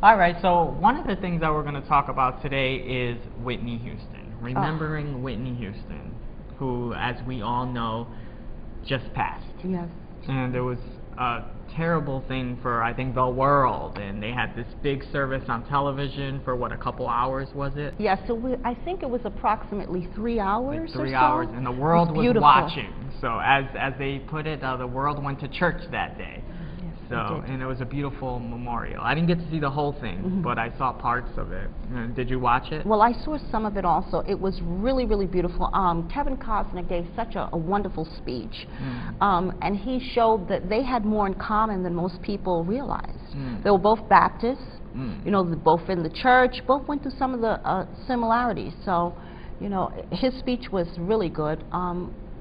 All right, so one of the things that we're going to talk about today is Whitney Houston. Remembering Whitney Houston, who, as we all know, just passed. Yes. And it was a terrible thing for, I think, the world. And they had this big service on television for, what, a couple hours, was it? Yes, so I think it was approximately 3 hours like 3 or so. hours, and the world was beautiful. watching. So as they put it, the world went to church that day. Yes, So, and it was a beautiful memorial. I didn't get to see the whole thing, but I saw parts of it. Did you watch it? Well, I saw some of it also. It was really, really beautiful. Kevin Costner gave such a wonderful speech, and he showed that they had more in common than most people realized. They were both Baptists, you know, both in the church, both went through some of the similarities. So, you know, his speech was really good.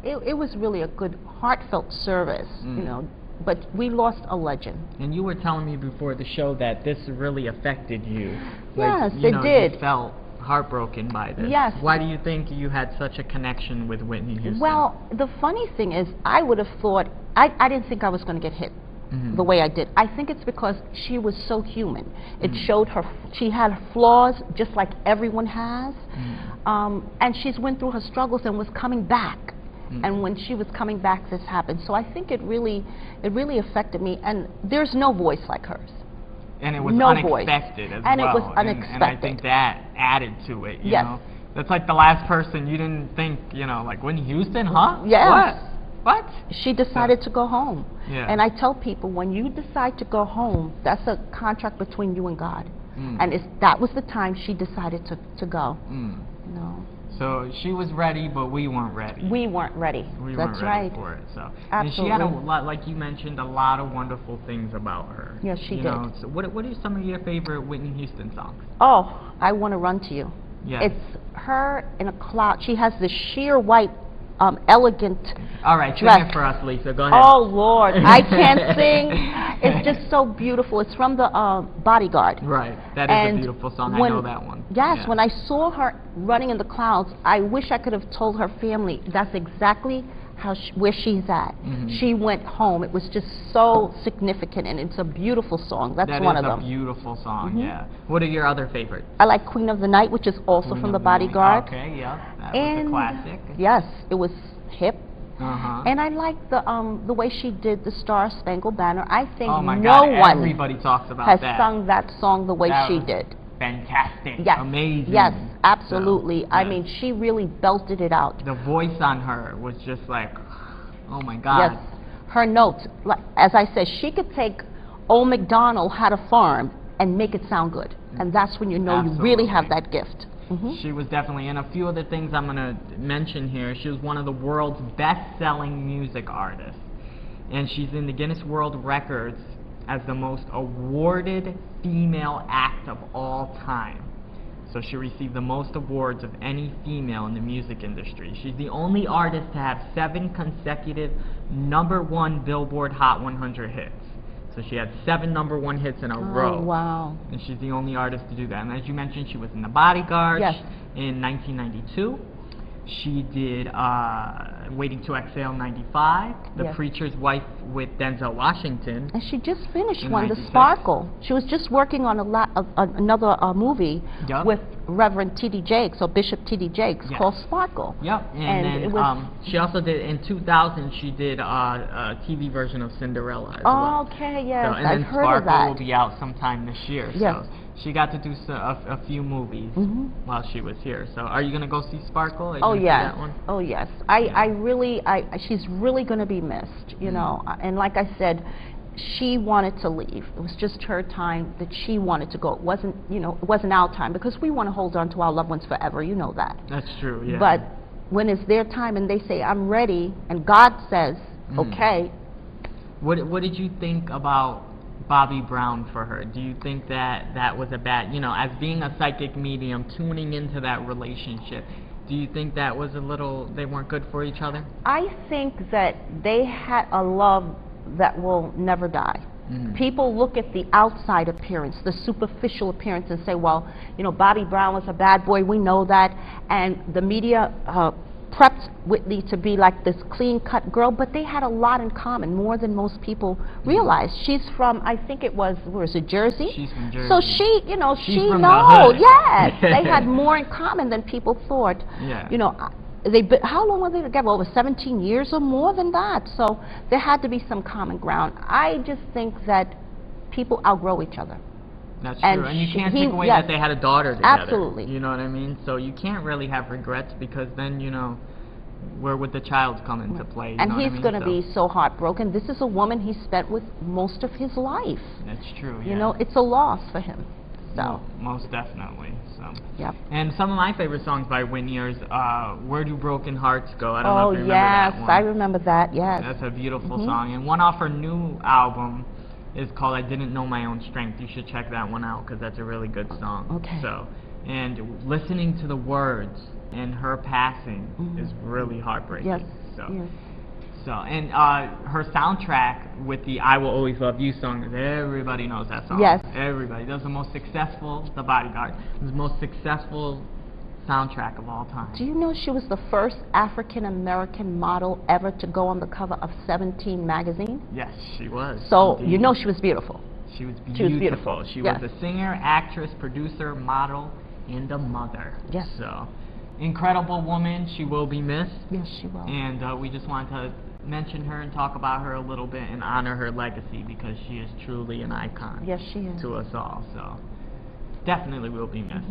It was really a good, heartfelt service, you know. But we lost a legend. And you were telling me before the show that this really affected you. Yes, like, it did. You felt heartbroken by this. Yes. Why do you think you had such a connection with Whitney Houston? Well, the funny thing is, I would have thought, I didn't think I was going to get hit the way I did. I think it's because she was so human. It showed her, she had flaws just like everyone has. And she's went through her struggles and was coming back. And when she was coming back, this happened. So I think it really affected me. And there's no voice like hers. And it was no unexpected voice. as and well. It was unexpected. And I think that added to it, you yes. know? That's like the last person you didn't think, you know, like Whitney Houston, huh? Yes. What? She decided to go home. Yeah. And I tell people, when you decide to go home, that's a contract between you and God. And that was the time she decided to go. You know? So she was ready, but we weren't ready. We weren't ready. We That's weren't ready right. for it. So, absolutely. And she had a lot, like you mentioned, a lot of wonderful things about her. Yes, she did. Know, so what are some of your favorite Whitney Houston songs? Oh, I Want to Run to You. Yeah. It's her in a cloud. She has this sheer white, elegant All right, dress. sing it for us, Lisa. Go ahead. Oh, Lord. I can't sing. It's just so beautiful. It's from the Bodyguard. Right. That is a beautiful song. I know that one. Yes. Yeah. When I saw her running in the clouds, I wish I could have told her family that's exactly how where she's at. She went home. It was just so significant, and it's a beautiful song. That's one of them. That is a beautiful song, yeah. What are your other favorites? I like Queen of the Night, which is also from the Bodyguard. Okay, yeah. That was a classic. Yes, it was hip. And I like the way she did the Star Spangled Banner. I think no one everybody talks about has that. sung that song the way she did. Fantastic. Yes. Amazing. Yes, absolutely. So, I mean, she really belted it out. The voice on her was just like, oh my God. Yes. Her notes, like, as I said, she could take Old MacDonald Had a Farm and make it sound good. And that's when you know you really have that gift. She was definitely, and a few other things I'm going to mention here. She was one of the world's best-selling music artists. And she's in the Guinness World Records as the most awarded female act of all time. So she received the most awards of any female in the music industry. She's the only artist to have 7 consecutive #1 Billboard Hot 100 hits. So she had 7 #1 hits in a row. Oh, wow. And she's the only artist to do that. And as you mentioned, she was in The Bodyguard in 1992. She did Waiting to Exhale 95, The Preacher's Wife with Denzel Washington. And she just finished one, The Sparkle. She was just working on another movie with Reverend T.D. Jakes, or Bishop T.D. Jakes, called Sparkle. Yep, and then she also did, in 2000, she did a TV version of Cinderella as well. Okay, yes, so, and I've then heard Sparkle of that. will be out sometime this year. Yes. So she got to do a few movies while she was here. So are you going to go see Sparkle? Are you Oh, gonna yes. see that one? Oh, yes. She's really going to be missed, you know. And like I said, she wanted to leave. It was just her time that she wanted to go. It wasn't, you know, it wasn't our time, because we want to hold on to our loved ones forever. You know that. That's true, yeah. But when it's their time and they say, I'm ready, and God says, okay. What did you think about Bobby Brown for her? Do you think that was a bad, you know, as being a psychic medium, tuning into that relationship, do you think that was they weren't good for each other? I think that they had a love that will never die. People look at the outside appearance, the superficial appearance, and say, well, you know, Bobby Brown was a bad boy, we know that, and the media prepped Whitney to be like this clean-cut girl, but they had a lot in common, more than most people realize. She's from, I think it was, where is it, Jersey? She's from Jersey. So she, you know, She's from the hood. yes, they had more in common than people thought. Yeah. You know, how long were they together? Over 17 years or more than that. So there had to be some common ground. I just think that people outgrow each other. That's And true, and you she- can't he- take away yes. that they had a daughter together. Absolutely. You know what I mean? So you can't really have regrets, because then, you know, where would the child come into play? You And know what I he's mean? going to So be so heartbroken. This is a woman he spent with most of his life. That's true, yeah. You know, it's a loss for him. So, Most definitely. So. yep. And some of my favorite songs by Whitney are Where Do Broken Hearts Go? I don't know Oh, if you remember yes, that one. I remember that, yes. That's a beautiful song. And one off her new album is called I Didn't Know My Own Strength. You should check that one out, because that's a really good song. Okay. So, and listening to the words and her passing is really heartbreaking. Yes, So, yes. so and her soundtrack with the I Will Always Love You song, everybody knows that song. Yes. Everybody. That was the most successful, The Bodyguard, the most successful soundtrack of all time. Do you know she was the first African-American model ever to go on the cover of 17 magazine? Yes, she was. So, indeed. you know she was beautiful. She was beautiful. She was beautiful, She yes. was a singer, actress, producer, model, and a mother. Yes. So, incredible woman. She will be missed. Yes, she will. And we just wanted to mention her and talk about her a little bit and honor her legacy, because she is truly an icon Yes, she is. to us all. So, definitely will be missed.